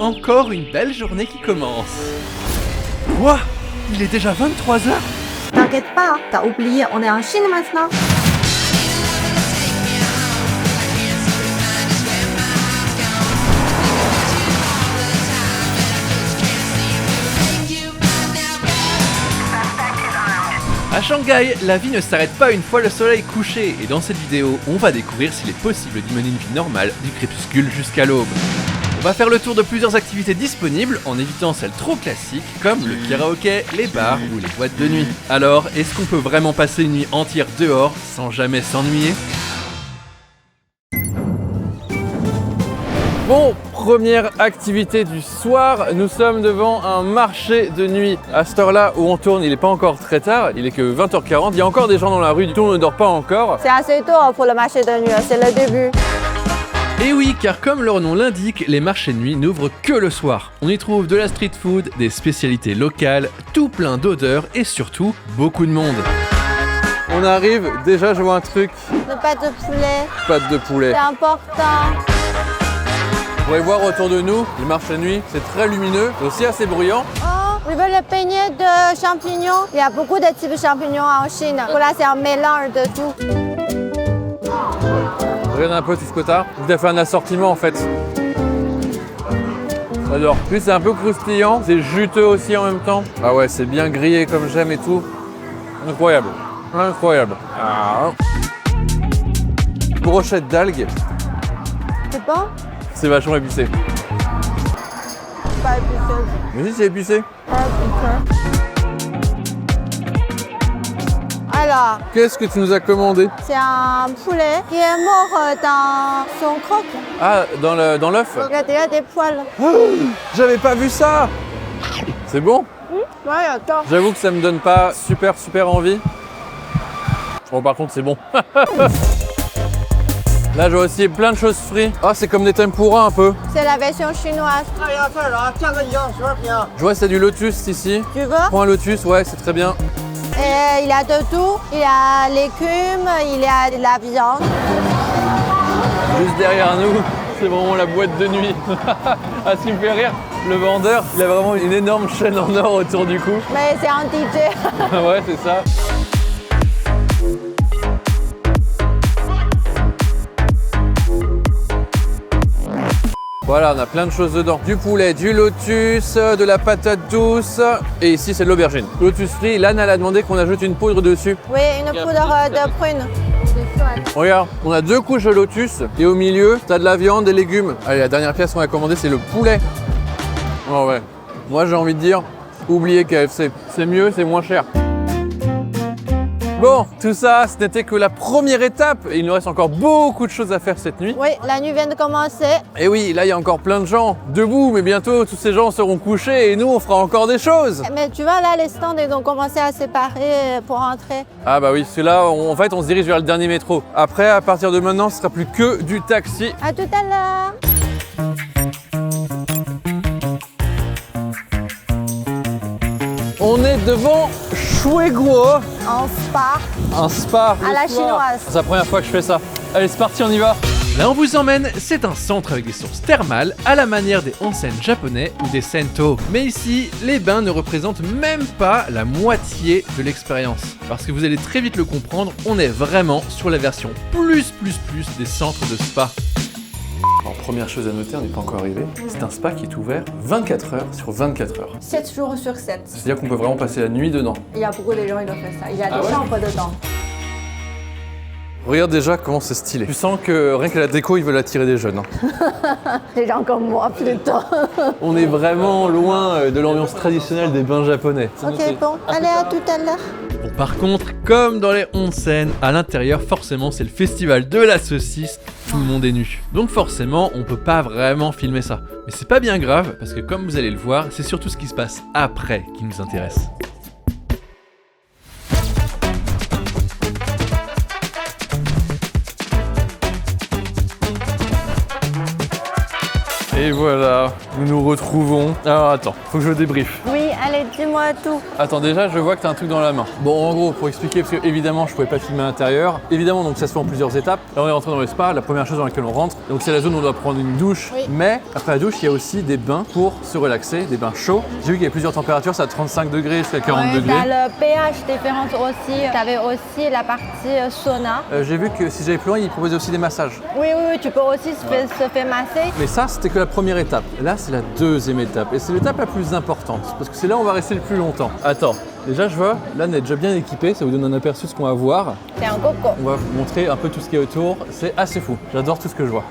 encore une belle journée qui commence. Quoi? Il est déjà 23h? T'inquiète pas, t'as oublié, on est en Chine maintenant. À Shanghai, la vie ne s'arrête pas une fois le soleil couché, et dans cette vidéo, on va découvrir s'il est possible d'y mener une vie normale du crépuscule jusqu'à l'aube. On va faire le tour de plusieurs activités disponibles en évitant celles trop classiques comme le karaoké, les bars ou les boîtes de nuit. Alors, est-ce qu'on peut vraiment passer une nuit entière dehors sans jamais s'ennuyer ? Bon, première activité du soir, nous sommes devant un marché de nuit. À cette heure-là où on tourne, il n'est pas encore très tard, il est que 20h40, il y a encore des gens dans la rue, tout le monde ne dort pas encore. C'est assez tôt pour le marché de nuit, c'est le début. Et oui, car comme leur nom l'indique, les marchés de nuit n'ouvrent que le soir. On y trouve de la street food, des spécialités locales, tout plein d'odeurs et surtout beaucoup de monde. On arrive, déjà je vois un truc. Le pâte de poulet, Pâte de poulet. c'est important. Vous pouvez voir autour de nous, le marché de nuit, c'est très lumineux, aussi assez bruyant. Oh, je veux le beignet de champignons. Il y a beaucoup de types de champignons en Chine. Là, c'est un mélange de tout. Regarde un peu tout ce que t'as. Vous avez fait un assortiment en fait. J'adore. Puis c'est un peu croustillant, c'est juteux aussi en même temps. Ah ouais, c'est bien grillé comme j'aime et tout. Incroyable. Incroyable. Ah. Brochette d'algues, C'est bon? c'est vachement épicé. Pas épicé. Mais si c'est épicé. Pas épicé. Alors, Qu'est-ce que tu nous as commandé? c'est un poulet qui est mort dans son croque. Ah, dans l'œuf? Il y a déjà des poils. J'avais pas vu ça. C'est bon? Ouais, attends. J'avoue que ça me donne pas super envie. Bon, par contre, c'est bon. Là, je vois aussi plein de choses frites. Ah, c'est comme des tempura un peu. C'est la version chinoise. Je vois, c'est du lotus ici. Tu veux? Prends un lotus, ouais, c'est très bien. Et il y a de tout. Il y a légumes, il y a de la viande. Juste derrière nous, c'est vraiment la boîte de nuit. Ah, ce qui me fait rire, le vendeur, il a vraiment une énorme chaîne en or autour du cou. Mais c'est un DJ. Ouais, c'est ça. Voilà, on a plein de choses dedans. Du poulet, du lotus, de la patate douce. Et ici, c'est de l'aubergine. Lotus frit, Lan, elle a demandé qu'on ajoute une poudre dessus. Oui, une poudre de prune. Regarde, on a 2 couches de lotus. Et au milieu, t'as de la viande, des légumes. Allez, la dernière pièce qu'on a commandée, c'est le poulet. Oh ouais. Moi, j'ai envie de dire, oubliez KFC. C'est mieux, c'est moins cher. Bon, tout ça, ce n'était que la première étape. Et il nous reste encore beaucoup de choses à faire cette nuit. Oui, la nuit vient de commencer. Et oui, là, il y a encore plein de gens debout. Mais bientôt, tous ces gens seront couchés et nous, on fera encore des choses. Mais tu vois, là, les stands, ils ont commencé à séparer pour entrer. Ah bah oui, parce que là, en fait, on se dirige vers le dernier métro. Après, à partir de maintenant, ce sera plus que du taxi. À tout à l'heure. On est devant Shueguo, En spa. un spa. À la chinoise. C'est la première fois que je fais ça. Allez, c'est parti, on y va. Là, on vous emmène, c'est un centre avec des sources thermales à la manière des onsen japonais ou des sento. Mais ici, les bains ne représentent même pas la moitié de l'expérience. Parce que vous allez très vite le comprendre, on est vraiment sur la version plus des centres de spa. Alors, première chose à noter, on n'est pas encore arrivé, c'est un spa qui est ouvert 24 heures sur 24 heures. 7 jours sur 7. C'est-à-dire qu'on peut vraiment passer la nuit dedans. Il y a beaucoup de gens qui ont fait ça. Il y a Ah des ouais? chambres dedans. Regarde déjà comment c'est stylé. Tu sens que rien que la déco, ils veulent attirer des jeunes. Hein. Des gens comme moi, plutôt. On est vraiment loin de l'ambiance traditionnelle des bains japonais. Ok, bon. Allez, à tout à l'heure. Bon, par contre, comme dans les onsen, à l'intérieur, forcément, c'est le festival de la saucisse. Tout le monde est nu. Donc forcément, on peut pas vraiment filmer ça. Mais c'est pas bien grave, parce que comme vous allez le voir, c'est surtout ce qui se passe après qui nous intéresse. Et voilà, nous nous retrouvons. Alors attends, faut que je débriefe. Oui, allez, dis-moi. Dis-moi tout. Attends, déjà, je vois que tu as un truc dans la main. Bon, en gros, pour expliquer, parce que évidemment, je pouvais pas filmer à l'intérieur. Évidemment, donc ça se fait en plusieurs étapes. Là, on est rentré dans le spa. La première chose dans laquelle on rentre, donc c'est la zone où on doit prendre une douche. Oui. Mais après la douche, il y a aussi des bains pour se relaxer, des bains chauds. J'ai vu qu'il y a plusieurs températures, ça à 35 degrés jusqu'à 40 degrés. T'as le pH différent aussi. T'avais aussi la partie sauna. J'ai vu que si j'allais plus loin, ils proposaient aussi des massages. Oui, tu peux aussi se faire masser. Mais ça, c'était que la première étape. Là, c'est la deuxième étape. Et c'est l'étape la plus importante. Parce que c'est là où on va rester le plus longtemps. Attends, déjà, je vois, là, on est déjà bien équipé. Ça vous donne un aperçu de ce qu'on va voir. C'est un coco. On va vous montrer un peu tout ce qui est autour. C'est assez fou. J'adore tout ce que je vois.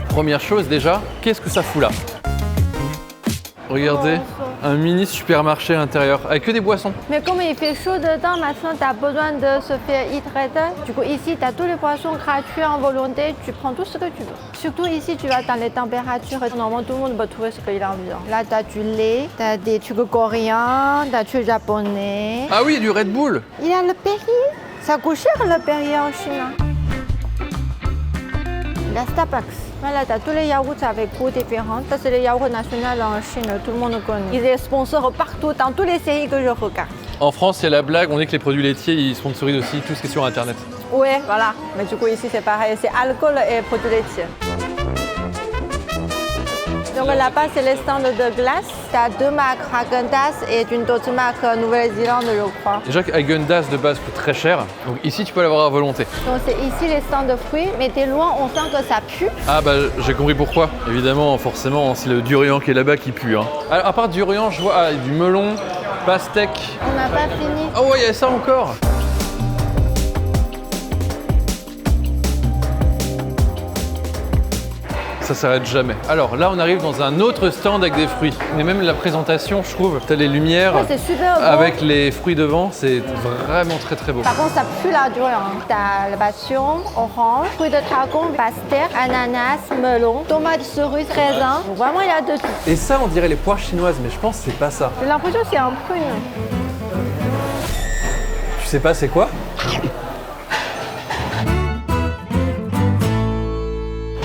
Première chose, déjà, qu'est-ce que ça fout là? Regardez, un mini supermarché à l'intérieur, avec que des boissons. Mais comme il fait chaud dedans, maintenant tu as besoin de se faire hydrater. Du coup, ici, tu as tous les boissons gratuits en volonté. Tu prends tout ce que tu veux. Surtout ici, tu vas dans les températures. Normalement, tout le monde peut trouver ce qu'il a envie. Là, tu as du lait, tu as des trucs coréens, des trucs japonais. Ah oui, du Red Bull. Il y a le Perrier. Ça coûte cher le Perrier en Chine. La Starbucks. Voilà, tu as tous les yaourts avec goûts différents. Ça, c'est le yaourt national en Chine, tout le monde connaît. Ils sont sponsors partout, dans toutes les séries que je regarde. En France, il y a la blague, on dit que les produits laitiers, ils sponsorisent aussi tout ce qui est sur Internet. Oui, voilà. Mais du coup, ici, c'est pareil. C'est alcool et produits laitiers. Donc là-bas, c'est les stands de glace. Tu as deux marques, Häagen-Dazs et une autre marque Nouvelle-Zélande, je crois. Déjà que Häagen-Dazs de base coûte très cher, donc ici tu peux l'avoir à volonté. Donc c'est ici les stands de fruits, mais t'es loin, on sent que ça pue. Ah bah j'ai compris pourquoi. Évidemment, forcément, c'est le durian qui est là-bas qui pue. Hein. Alors, à part durian, je vois du melon, pastèque. On n'a pas fini. Oh ouais, il y a ça encore. Ça s'arrête jamais. Alors là, on arrive dans un autre stand avec des fruits. Mais même la présentation, je trouve, t'as les lumières c'est super beau. avec les fruits devant, c'est vraiment très très beau. Par contre, ça pue la durian. T'as le passion, orange, fruits de dragon, pastèque, ananas, melon, tomates, cerises, raisin. Donc, vraiment, il y a de tout. Et ça, on dirait les poires chinoises, mais je pense que c'est pas ça. J'ai l'impression que c'est un prune. Tu sais pas c'est quoi?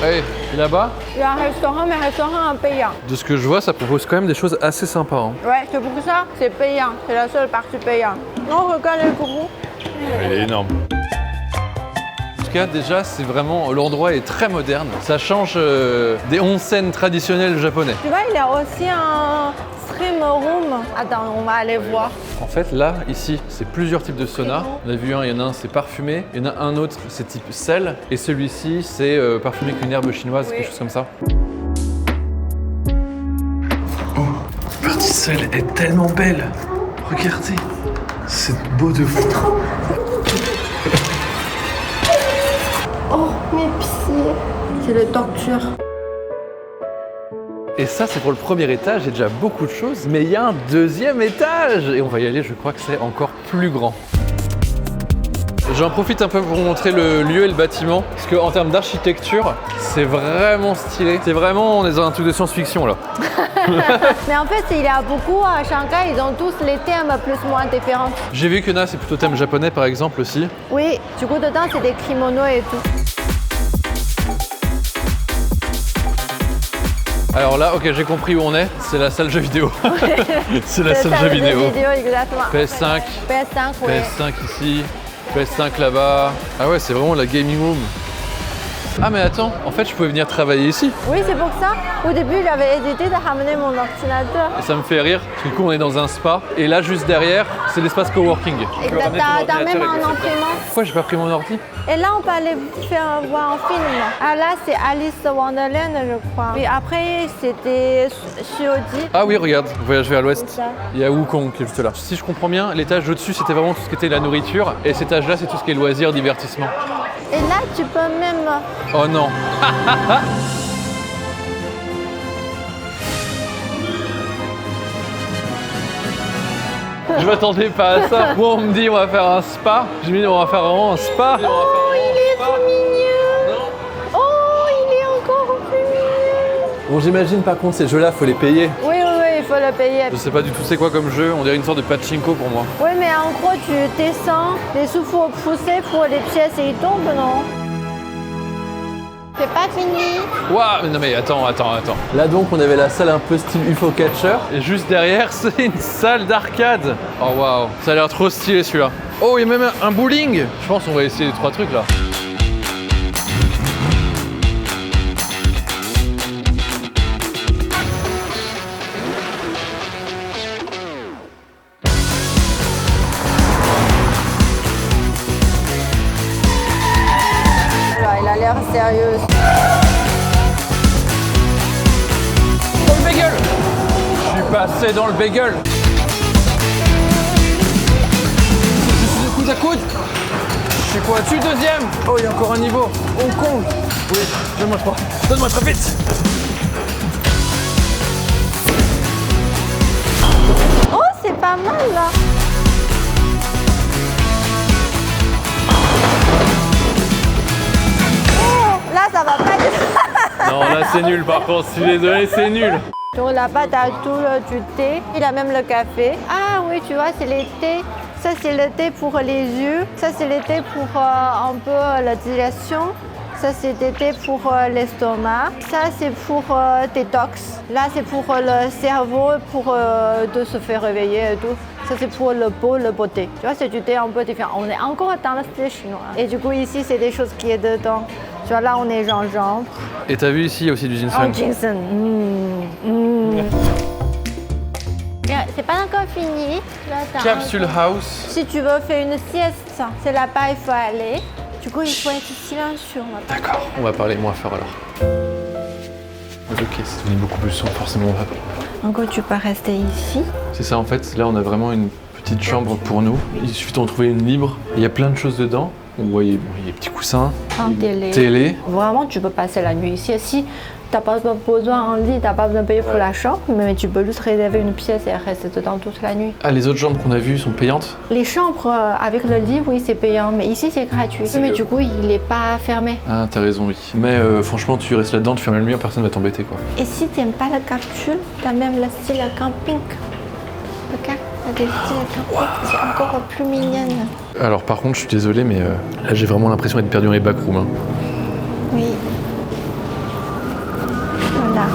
Allez, et là-bas, Il y a un restaurant, mais un restaurant payant. de ce que je vois, ça propose quand même des choses assez sympas. Hein. Ouais, c'est pour ça, c'est payant. C'est la seule partie payante. On regarde le courroux. Il est énorme. En tout cas, déjà, c'est vraiment, l'endroit est très moderne. Ça change des onsen traditionnels japonais. Tu vois, il y a aussi un stream room. Attends, on va aller voir. En fait, là, ici, c'est plusieurs types de saunas. On a vu un, il y en a un, c'est parfumé. Il y en a un autre, c'est type sel. Et celui-ci, c'est parfumé avec une herbe chinoise, quelque chose comme ça. Oh, la partie sel est tellement belle. Regardez, c'est beau de fou. Oh, mes pieds. C'est le torture. Et ça, c'est pour le premier étage, il y a déjà beaucoup de choses. Mais il y a un deuxième étage. Et on va y aller, je crois que c'est encore plus grand. J'en profite un peu pour vous montrer le lieu et le bâtiment. Parce qu'en termes d'architecture, c'est vraiment stylé. C'est vraiment, on est dans un truc de science-fiction là. Mais en fait, il y a beaucoup à Shanghai, ils ont tous les thèmes plus ou moins différents. J'ai vu que là, c'est plutôt thème japonais par exemple aussi. Oui, du coup, dedans, c'est des kimonos et tout. Alors là, ok, j'ai compris où on est. C'est la salle jeux vidéo. C'est la salle jeux vidéo. Exactement. PS5. PS5, oui. PS5 ici. PS5 là-bas. Ah ouais, c'est vraiment la gaming room. Ah mais attends, en fait je pouvais venir travailler ici. Oui, c'est pour ça. Au début, j'avais hésité de ramener mon ordinateur. Et ça me fait rire, parce que du coup on est dans un spa. Et là juste derrière, c'est l'espace coworking. Exact, t'as même un imprimant. Pourquoi j'ai pas pris mon ordi? Et là, on peut aller faire voir un film. Ah là, c'est Alice Wonderland, je crois. Et après, c'était Shiodi. Ah oui, regarde, Voyage vers l'Ouest. C'est ça. Il y a Wukong qui est juste là. Si je comprends bien, l'étage au-dessus c'était vraiment tout ce qui était la nourriture. Et cet étage-là, c'est tout ce qui est loisirs, divertissement. Et là, tu peux même... Oh non. Je m'attendais pas à ça. Moi, on me dit on va faire un spa. Je me dis on va faire vraiment un spa. Oh, il est trop mignon. Oh, il est encore plus mignon. Bon, j'imagine par contre ces jeux-là, faut les payer. Oui, il faut le payer. Je sais pas du tout c'est quoi comme jeu. On dirait une sorte de pachinko pour moi. Oui, mais en gros, tu descends, les sous faut pousser pour les pièces et ils tombent, non? C'est pas fini. Waouh, non mais attends. Là donc on avait la salle un peu style UFO Catcher et juste derrière c'est une salle d'arcade. Oh waouh, ça a l'air trop stylé celui-là. Oh, il y a même un bowling. Je pense qu'on va essayer les 3 trucs là. Il a l'air sérieux. Dans le bagel. Je suis passé dans le bagel. Je suis de coude à coude. Je suis quoi dessus, deuxième. Oh, il y a encore un niveau. Hong Kong. Oui, donne-moi 3. Donne-moi très vite. Oh, c'est pas mal là. Oh, là, ça va pas être. Non, là c'est nul par contre. Je suis désolé, c'est nul. Donc là-bas, tu as tout du thé. Il a même le café. Ah oui, tu vois, c'est les thés. Ça, c'est le thé pour les yeux. Ça, c'est le thé pour un peu la digestion. Ça, c'est le thé pour l'estomac. Ça, c'est pour détox. Là, c'est pour le cerveau, pour de se faire réveiller et tout. Ça, c'est pour le peau, le beauté. Tu vois, c'est du thé un peu différent. On est encore dans le style chinois. Et du coup, ici, c'est des choses qui est dedans. Tu vois, là, on est gingembre. Et t'as vu ici, il y a aussi du ginseng. Oh, ginseng. C'est pas encore fini. Là, Capsule House. Si tu veux faire une sieste, c'est là-bas il faut aller. Du coup, il faut être silencieux. D'accord, on va parler moins fort alors. Ok, c'est devenu beaucoup plus sombre, forcément on va. En gros, tu peux rester ici. C'est ça en fait, là on a vraiment une petite chambre pour nous. Il suffit d'en trouver une libre. Il y a plein de choses dedans. On voit, il y a des petits coussins, En télé. Vraiment, tu peux passer la nuit ici. Si tu n'as pas besoin en lit, tu n'as pas besoin de payer pour la chambre, mais tu peux juste réserver une pièce et rester dedans toute la nuit. Ah, les autres chambres qu'on a vues sont payantes? Les chambres avec le lit, oui, c'est payant, mais ici c'est gratuit. Mais du coup, il n'est pas fermé. Ah, t'as raison, oui. Mais franchement, tu restes là-dedans, tu fermes la lumière, personne va t'embêter quoi. Et si tu n'aimes pas la capsule, tu as même le style camping. Regarde, il y a des styles camping, c'est encore plus mignonne. Alors par contre, je suis désolé, mais là j'ai vraiment l'impression d'être perdu dans les backrooms. Hein. Oui. Voilà.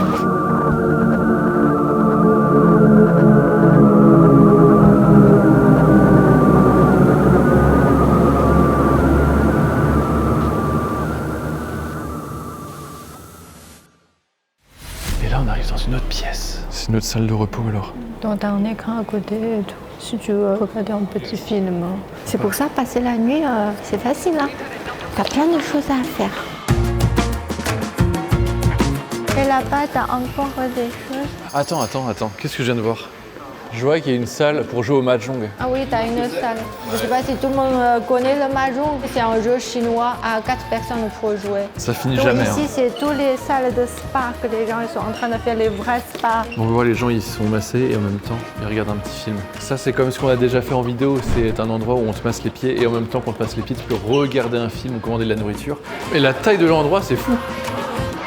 Et là, on arrive dans une autre pièce. C'est notre salle de repos alors. Donc, t'as un écran à côté et tout. Si tu veux regarder un petit film. C'est pour ça, passer la nuit, c'est facile. Hein. T'as plein de choses à faire. Et là-bas, t'as encore des choses. Attends. Qu'est-ce que je viens de voir? Je vois qu'il y a une salle pour jouer au mahjong. Ah oui, t'as une salle. Je sais pas si tout le monde connaît le mahjong. C'est un jeu chinois à 4 personnes pour jouer. Ça finit Donc jamais. ici, Hein. c'est toutes les salles de spa que les gens ils sont en train de faire les vrais spas. On voit les gens, ils se sont massés et en même temps, ils regardent un petit film. Ça, c'est comme ce qu'on a déjà fait en vidéo. C'est un endroit où on te masse les pieds et en même temps qu'on te masse les pieds, tu peux regarder un film ou commander de la nourriture. Et la taille de l'endroit, c'est fou.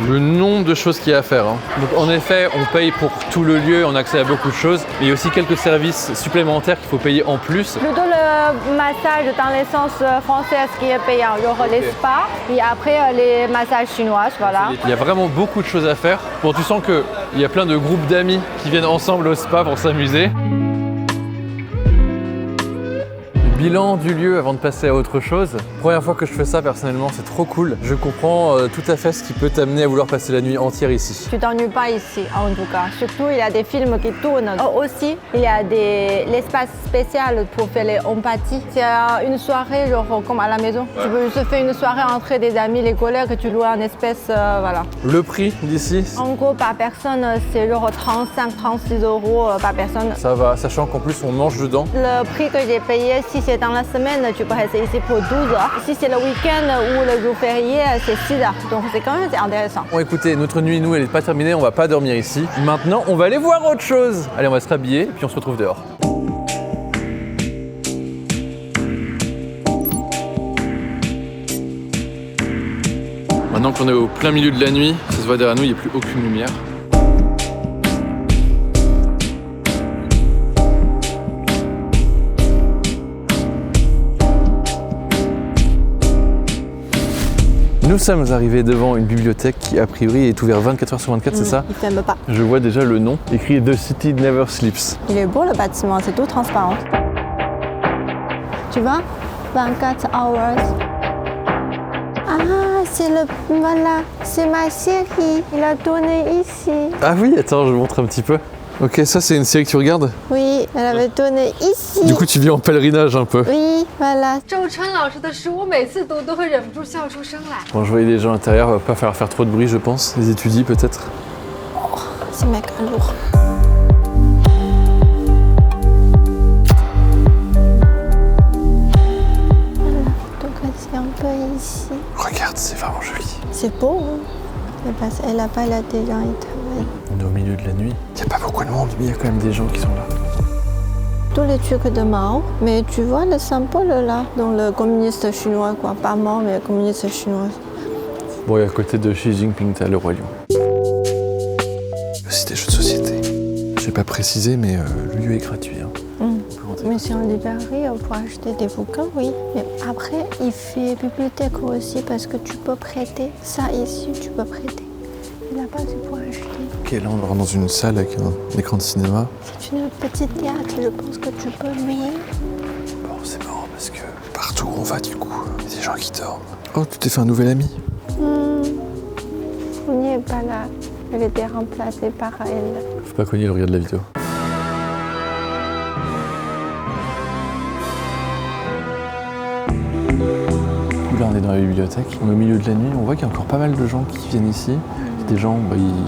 Le nombre de choses qu'il y a à faire. Hein. Donc en effet, on paye pour tout le lieu, on a accès à beaucoup de choses. Mais il y a aussi quelques services supplémentaires qu'il faut payer en plus. Plutôt le massage dans l'essence française qui est payant. Il y aura les spas et après les massages chinois, voilà. Il y a vraiment beaucoup de choses à faire. Bon, tu sens qu'il y a plein de groupes d'amis qui viennent ensemble au spa pour s'amuser. Bilan du lieu avant de passer à autre chose. Première fois que je fais ça personnellement, c'est trop cool. Je comprends tout à fait ce qui peut t'amener à vouloir passer la nuit entière ici. Tu t'ennuies pas ici, en tout cas. Surtout, il y a des films qui tournent. Aussi, il y a l'espace spécial pour faire les empathies. C'est une soirée, genre comme à la maison. Tu peux juste faire une soirée entre des amis, les collègues, tu loues en espèces, voilà. Le prix d'ici? En gros, par personne, c'est genre 35-36 euros par personne. Ça va, sachant qu'en plus on mange dedans. Le prix que j'ai payé, si c'est dans la semaine, tu peux rester ici pour 12 heures. Si c'est le week-end ou le jour férié, c'est 6 heures. Donc c'est quand même intéressant. Bon écoutez, notre nuit, nous, elle n'est pas terminée, on va pas dormir ici. Maintenant, on va aller voir autre chose. Allez, on va se rhabiller et puis on se retrouve dehors. Maintenant qu'on est au plein milieu de la nuit, ça se voit derrière nous, il n'y a plus aucune lumière. Nous sommes arrivés devant une bibliothèque qui a priori est ouverte 24 heures sur 24, c'est ça? Il ferme pas. Je vois déjà le nom, écrit The City Never Sleeps. Il est beau le bâtiment, c'est tout transparent. Tu vois? 24 hours. Ah, c'est le... Voilà, c'est ma série. Il a tourné ici. Ah oui, attends, je vous montre un petit peu. Ok, ça c'est une série que tu regardes? Oui, elle avait tourné ici. Du coup, tu vis en pèlerinage un peu. Oui, voilà. 周琛老师的书，我每次读都会忍不住笑出声来。 Bon, je voyais les gens à l'intérieur, va pas falloir faire trop de bruit, je pense. Les étudies peut-être. C'est méga lourd. Voilà, donc c'est un peu ici. Regarde, c'est vraiment joli. C'est beau, hein? Elle a pas la télé, il travaille. On est au milieu de la nuit. Il n'y a pas beaucoup de monde, mais il y a quand même des gens qui sont là. Tous les trucs de Mao, mais tu vois le symbole là, dans le communiste chinois, quoi. Pas Mao, mais le communiste chinois. Bon, et à côté de Xi Jinping, t'as le Roi Lion. Aussi des jeux de société. J'ai pas précisé, mais le lieu est gratuit. Hein. Mais c'est en librairie pour acheter des bouquins, oui. Mais après, il fait bibliothèque aussi parce que tu peux prêter. Ça ici, tu peux prêter. Et là-bas, c'est pour acheter. Ok, là on rentre dans une salle avec un écran de cinéma. C'est une petite théâtre, je pense que tu peux louer. Bon, c'est marrant parce que partout où on va, du coup, il y a des gens qui dorment. Oh, tu t'es fait un nouvel ami? On n'y est pas là. Elle était remplacée par elle. Faut pas cogner le regard de la vidéo. Là, on est dans la bibliothèque, on est au milieu de la nuit, on voit qu'il y a encore pas mal de gens qui viennent ici. Des gens,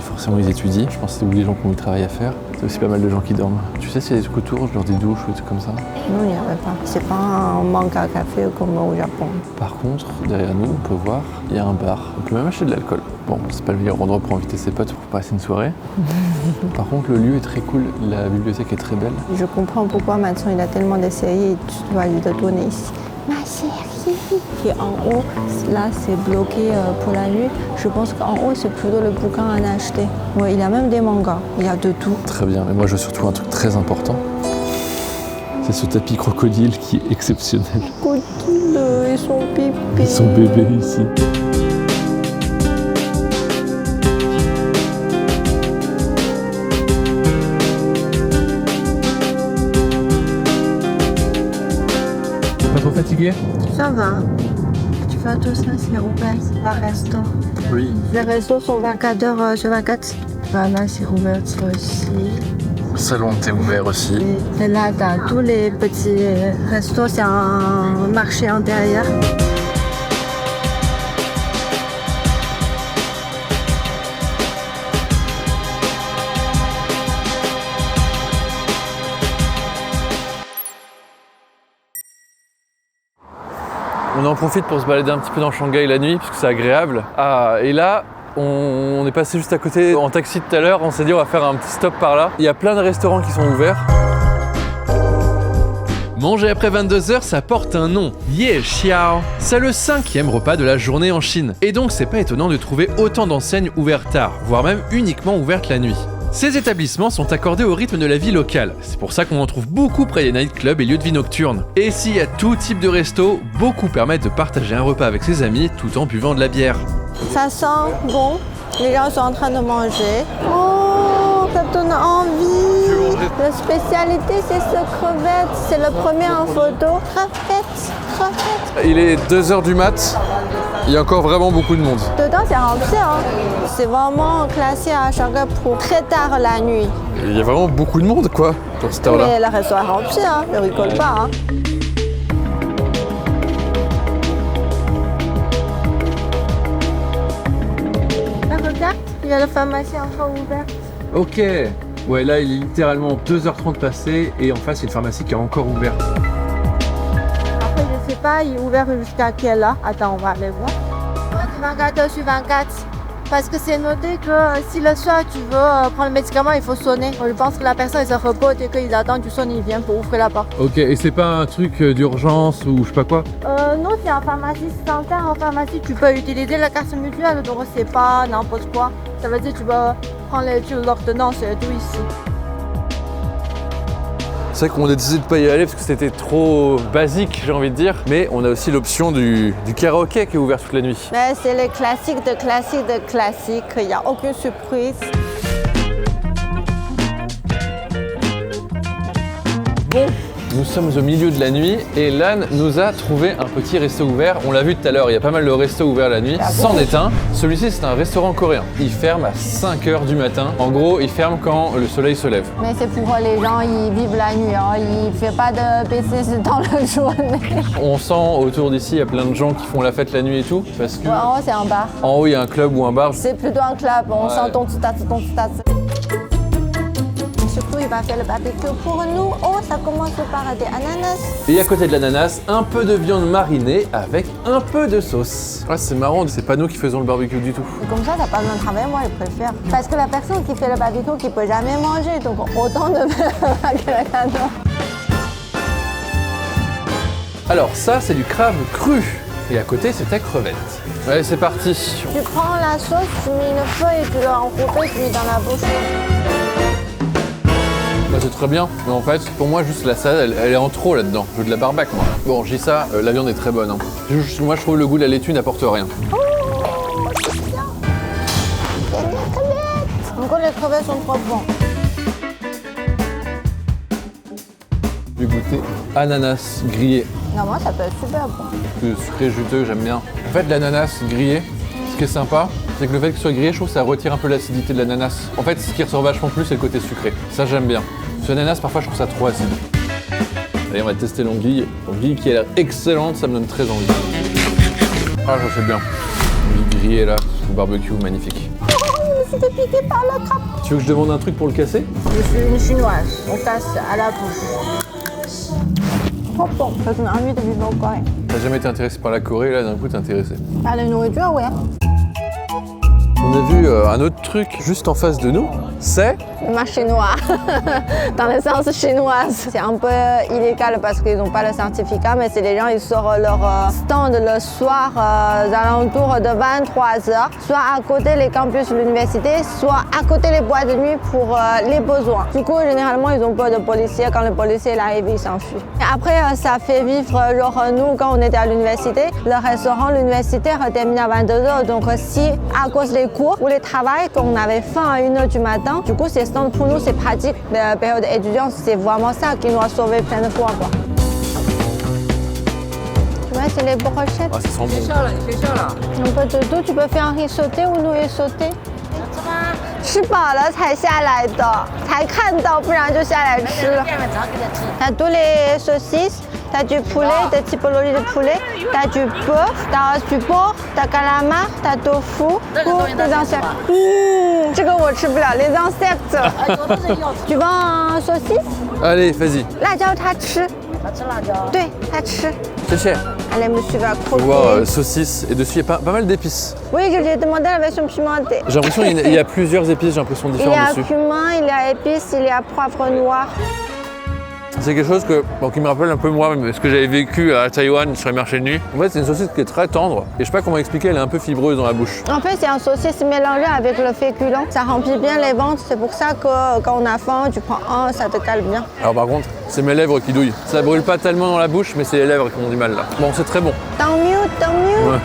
forcément ils étudient, je pense que c'est des gens qui ont du travail à faire. C'est aussi pas mal de gens qui dorment. Tu sais s'il y a des trucs autour, genre des douches ou des trucs comme ça? Non, il n'y avait pas. C'est pas un manque à café comme au Japon. Par contre, derrière nous, on peut voir, il y a un bar. On peut même acheter de l'alcool. Bon, c'est pas le meilleur endroit pour inviter ses potes pour passer une soirée. Par contre, le lieu est très cool, la bibliothèque est très belle. Je comprends pourquoi maintenant il a tellement de séries et tu dois lui donner ici. Ma série. Et en haut, là c'est bloqué pour la nuit. Je pense qu'en haut c'est plutôt le bouquin à acheter. Ouais, il y a même des mangas, il y a de tout. Très bien, mais moi je veux surtout un truc très important. C'est ce tapis crocodile qui est exceptionnel. Crocodile et son bébé. Et son bébé ici. Pas trop fatigué? Ça va. Tu vois, tout ça, c'est ouvert, c'est pas resto. Oui. Les restos sont 24 heures sur 24. Voilà, c'est ouvert aussi. Le salon est ouvert aussi. Et là, t'as tous les petits restos, c'est un marché intérieur. On en profite pour se balader un petit peu dans Shanghai la nuit, parce que c'est agréable. Ah, et là, on est passé juste à côté en taxi tout à l'heure, on s'est dit on va faire un petit stop par là. Il y a plein de restaurants qui sont ouverts. Manger après 22h, ça porte un nom, Ye Xiao. C'est le 5e repas de la journée en Chine. Et donc c'est pas étonnant de trouver autant d'enseignes ouvertes tard, voire même uniquement ouvertes la nuit. Ces établissements sont accordés au rythme de la vie locale. C'est pour ça qu'on en trouve beaucoup près des nightclubs et lieux de vie nocturnes. Et s'il y a tout type de resto, beaucoup permettent de partager un repas avec ses amis tout en buvant de la bière. Ça sent bon, les gens sont en train de manger. Oh, ça donne envie. La spécialité, c'est ce crevette. C'est le premier en photo. Crevette, crevette. Il est 2h du mat, il y a encore vraiment beaucoup de monde. Dedans, c'est rempli. Hein. C'est vraiment classé à Shanghai pour très tard la nuit. Il y a vraiment beaucoup de monde quoi, pour cette heure-là. Mais le restaurant est rempli, hein. Ne rigole pas. Hein. Là, regarde, il y a la pharmacie encore ouverte. Ok, ouais là il est littéralement 2h30 passé et en face il y a une pharmacie qui est encore ouverte. Après, je sais pas, il est ouvert jusqu'à quelle heure? Attends, on va aller voir. 24 heures sur 24. Parce que c'est noté que si le soir tu veux prendre le médicament, il faut sonner. Je pense que la personne elle se repose et qu'ils attendent, tu sonnes, ils viennent pour ouvrir la porte. Ok, et c'est pas un truc d'urgence ou je sais pas quoi? Non, c'est en pharmacie sanitaire. En pharmacie, tu peux utiliser la carte mutuelle, donc c'est pas n'importe quoi. Ça veut dire que tu vas prendre l'ordonnance et tout ici. C'est vrai qu'on a décidé de pas y aller parce que c'était trop basique, j'ai envie de dire. Mais on a aussi l'option du karaoké qui est ouvert toute la nuit. Mais c'est les classiques de classiques de classiques. Il n'y a aucune surprise. Bon, nous sommes au milieu de la nuit et Lan nous a trouvé un petit resto ouvert. On l'a vu tout à l'heure, il y a pas mal de restos ouverts la nuit. C'en est un. Celui-ci, c'est un restaurant coréen. Il ferme à 5h du matin. En gros, il ferme quand le soleil se lève. Mais c'est pour les gens, ils vivent la nuit. Hein. Ils ne font pas de business dans la journée. On sent autour d'ici, il y a plein de gens qui font la fête la nuit et tout. Parce que Ouais, en haut, c'est un bar. en haut, il y a un club ou un bar. C'est plutôt un club. On sent ton tsutatsu. Surtout, il va faire le barbecue pour nous. Oh, ça commence par des ananas. Et à côté de l'ananas, un peu de viande marinée avec un peu de sauce. Ah, c'est marrant, c'est pas nous qui faisons le barbecue du tout. Et comme ça, t'as pas besoin de travailler, moi, je préfère. Parce que la personne qui fait le barbecue, qui peut jamais manger, donc autant de faire quelqu'un d'autre. Alors ça, c'est du crabe cru. Et à côté, c'est ta crevette. Allez, c'est parti. Tu prends la sauce, tu mets une feuille, tu l'enroupes, tu mets dans la bouche. Bah, c'est très bien, mais en fait, pour moi, juste la salade, elle est en trop là-dedans. Je veux de la barbac, moi. Bon, je dis ça, la viande est très bonne. Hein. Juste, moi, je trouve le goût de la laitue n'apporte rien. Oh, c'est bien. Il y a des crevettes. Encore, les crevettes sont trop bons. Du goûter ananas grillé. Non, moi, ça peut être super bon. Le sucré juteux, j'aime bien. En fait, l'ananas grillé, ce qui est sympa, c'est que le fait qu'il soit grillé, je trouve que ça retire un peu l'acidité de l'ananas. En fait, ce qui ressort vachement plus, c'est le côté sucré. Ça, j'aime bien. Ce ananas, parfois, je trouve ça trop acide. Allez, on va tester l'anguille. L'anguille qui a l'air excellente, ça me donne très envie. Ah, ça fait bien. L'anguille grillée, là, au barbecue, magnifique. Oh, je me suis fait piquer par le crabe. Tu veux que je demande un truc pour le casser? Je suis une chinoise. On casse à la bouche. Trop bon. Ça donne envie de vivre au Corée. T'as jamais été intéressé par la Corée, là, d'un coup, t'es intéressé. Par la nourriture, ouais. On a vu un autre truc juste en face de nous, c'est... Le marché noir, dans le sens chinoise. C'est un peu illégal parce qu'ils n'ont pas le certificat, mais c'est les gens, ils sortent leur stand le soir aux alentours de 23h, soit à côté les campus de l'université, soit à côté les boîtes de nuit pour les besoins. Du coup, généralement, ils ont peur de policiers. Quand le policier arrive, ils s'enfuient. Après, ça fait vivre, genre nous, quand on était à l'université, le restaurant, l'universitaire termine à 22h. Donc si, à cause des cours ou les travails, qu'on avait faim à 1h du matin, du coup, ces stands pour nous, c'est pratique. La période étudiante, c'est vraiment ça qui nous a sauvés plein de fois, quoi. Tu vois, c'est les brochettes. Ah, ça sent bon. Un peu de tout, tu peux faire un riz sauté ou nouilles sautées. 吃饱了才下来的，才看到，不然就下来吃了。T'as tous les saucisses, t'as du poulet, des typologies de poulet, t'as du bœuf, t'as du porc, t'as calamar, t'as tofu, ou les insectes. 这个我吃不了，les insectes. Tu veux un saucisse? Allez, vas-y. 辣椒他吃。对，他吃。C'est cher. Allez, monsieur va On peut voir croquer. saucisse et dessus il y a pas mal d'épices. Oui, je lui ai demandé la version pimentée. J'ai l'impression qu'il y a plusieurs épices, j'ai l'impression Il y différentes a dessus. cumin, il y a épices, il y a poivre noir. C'est quelque chose qui me rappelle un peu moi, ce que j'avais vécu à Taïwan sur les marchés de nuit. En fait, c'est une saucisse qui est très tendre et je sais pas comment expliquer, elle est un peu fibreuse dans la bouche. En fait, c'est un saucisse mélangé avec le féculent. Ça remplit bien les ventres. C'est pour ça que quand on a faim, tu prends un, ça te cale bien. Alors par contre, c'est mes lèvres qui douillent. Ça brûle pas tellement dans la bouche, mais c'est les lèvres qui ont du mal là. Bon, c'est très bon. Tant mieux, tant mieux.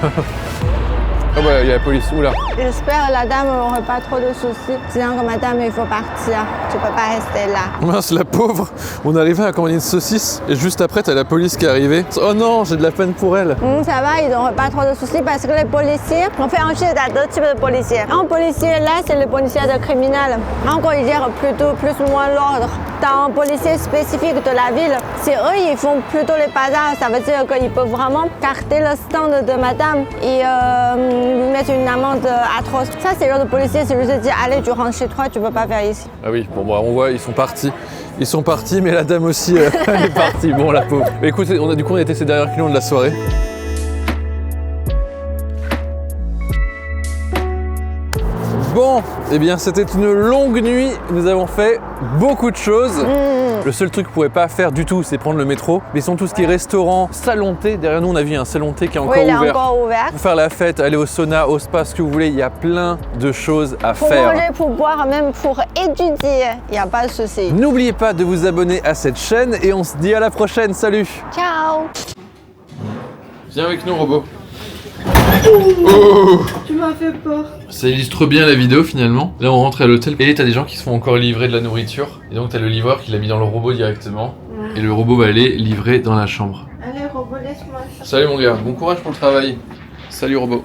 Ah bah, il y a la police, oula. J'espère que la dame n'aurait pas trop de soucis. Sinon, que madame, il faut partir. Tu peux pas rester là. Mince, la pauvre. On arrivait à commander une saucisse et juste après, t'as la police qui est arrivée. Oh non, j'ai de la peine pour elle. Ça va, ils n'auraient pas trop de soucis parce que les policiers, on fait un Chine, il y a deux types de policiers. Un policier là, c'est le policier de criminel. Encore, ils gèrent plutôt plus ou moins l'ordre. T'as un policier spécifique de la ville. C'est eux, ils font plutôt les bazars. Ça veut dire qu'ils peuvent vraiment carter le stand de madame et lui mettre une amende atroce. Ça, c'est le genre de policier, c'est juste de dire allez, tu rentres chez toi, tu peux pas faire ici. Ah oui, bon bah on voit, ils sont partis. Ils sont partis, mais la dame aussi, elle est partie. Bon, la pauvre. Mais écoutez, du coup, on a été ces derniers clients de la soirée. Bon, eh bien, c'était une longue nuit. Nous avons fait beaucoup de choses. Le seul truc qu'on pourrait pas faire du tout, c'est prendre le métro. Mais sinon, tout ce qui est restaurant, salon de thé, derrière nous, on a vu un salon de thé qui est encore Oui, il est ouvert. encore ouvert. Pour faire la fête, aller au sauna, au spa, ce que vous voulez, il y a plein de choses à Pour faire. manger, pour boire, même pour étudier, il n'y a pas de souci. N'oubliez pas de vous abonner à cette chaîne et on se dit à la prochaine. Salut! Ciao. Viens avec nous, robot. Tu m'as fait peur. Ça illustre bien la vidéo finalement. Là on rentre à l'hôtel et t'as des gens qui se font encore livrer de la nourriture. Et donc t'as le livreur qui l'a mis dans le robot directement. Et le robot va aller livrer dans la chambre. Allez, robot, laisse-moi. Salut mon gars, bon courage pour le travail. Salut robot.